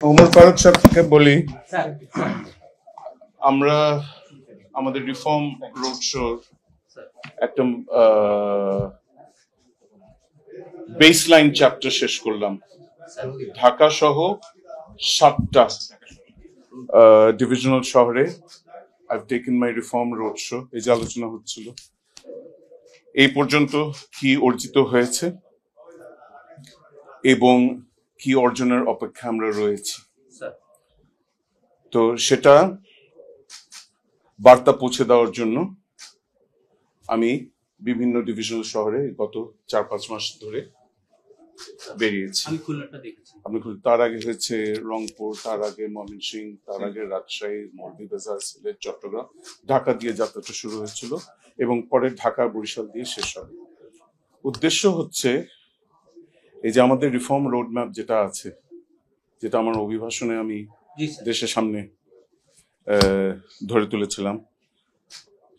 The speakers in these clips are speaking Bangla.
ওমর ফারুক সাহেবকে বলি, আমরা আমাদের রিফর্ম রোড শোর একটা বেসলাইন চ্যাপ্টার শেষ করলাম। ঢাকা সহ 7টা ডিভিশনাল শহরে I've taken my reform road show, এই যে আলোচনা হচ্ছিল এই পর্যন্ত কি অর্জিত হয়েছে এবং কি অর্জনের অপেক্ষা আমরা রয়েছি, তো সেটা বার্তা পৌঁছে দেওয়ার জন্য আমি বিভিন্ন ডিভিশনাল শহরে গত 4-5 মাস ধরে বেরিয়েছি। আপনি তার আগে হয়েছে রংপুর, তার আগে ময়মনসিংহ, তার আগে রাজশাহী, মৌলভীবাজার, সিলেট, চট্টগ্রাম, ঢাকা দিয়ে যাত্রাটা শুরু হয়েছিল এবং পরে ঢাকা বরিশাল দিয়ে শেষ হবে। উদ্দেশ্য হচ্ছে এই যে আমাদের রিফর্ম রোড ম্যাপ যেটা আছে, যেটা আমার অভিভাষণে আমি দেশের সামনে ধরে তুলেছিলাম,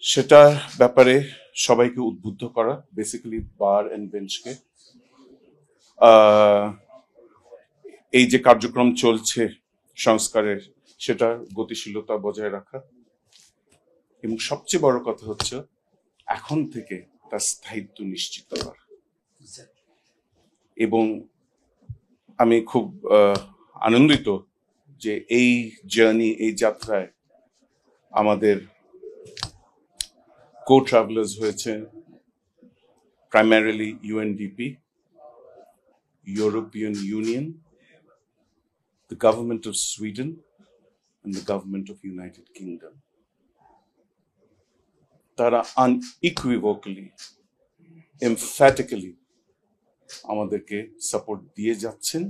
সেটা ব্যাপারে সবাইকে উদ্বুদ্ধ করা, বেসিক্যালি বার এন্ড বেঞ্চকে এই যে কার্যক্রম চলছে সংস্কারের সেটা গতিশীলতা বজায় রাখা এবং সবচেয়ে বড় কথা হচ্ছে এখন থেকে তার স্থায়িত্ব নিশ্চিত করা। এবং আমি খুব আনন্দিত যে এই জার্নি, এই যাত্রায় আমাদের co-travelers হয়েছে primarily UNDP, European Union, the government of Sweden and the government of United Kingdom. তারা unequivocally, emphatically আমাদেরকে সাপোর্ট দিয়ে যাচ্ছেন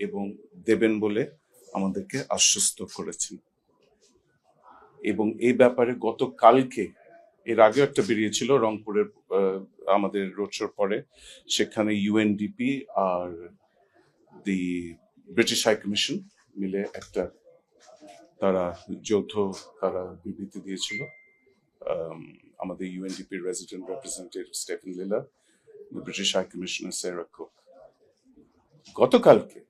এবং দেবেন বলে আমাদেরকে আশ্বস্ত করেছেন। এবং এই ব্যাপারে গতকালকে, এর আগে একটা বেরিয়েছিল রংপুরের আমাদের রোড শোর পরে, সেখানে ইউএনডিপি আর দি ব্রিটিশ হাই কমিশন মিলে একটা তারা যৌথ বিবৃতি দিয়েছিল। আমাদের ইউএনডিপির resident representative Stefan Liller, British High Commissioner Sarah Cooke. গতকালকে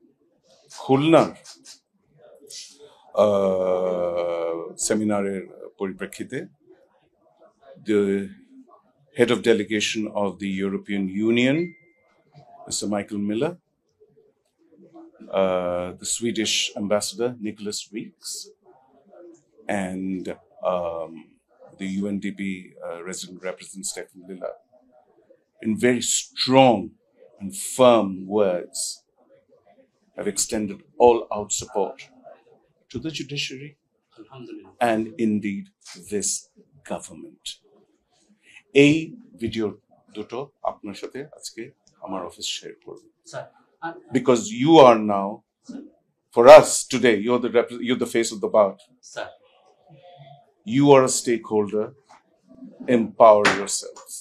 খুলনার সেমিনারের পরিপ্রেক্ষিতে the head of delegation of the European Union, Mr. Michael Miller, the Swedish ambassador Nicholas Weeks, and the UNDP resident representative Stefan Lilla, in very strong and firm words, have extended all-out support to the judiciary and indeed this government. এই ভিডিও দুটো আপনার সাথে আজকে আমার অফিস শেয়ার করব, because you are now, for us today, you're the face of the bar. You are a stakeholder. Empower yourselves.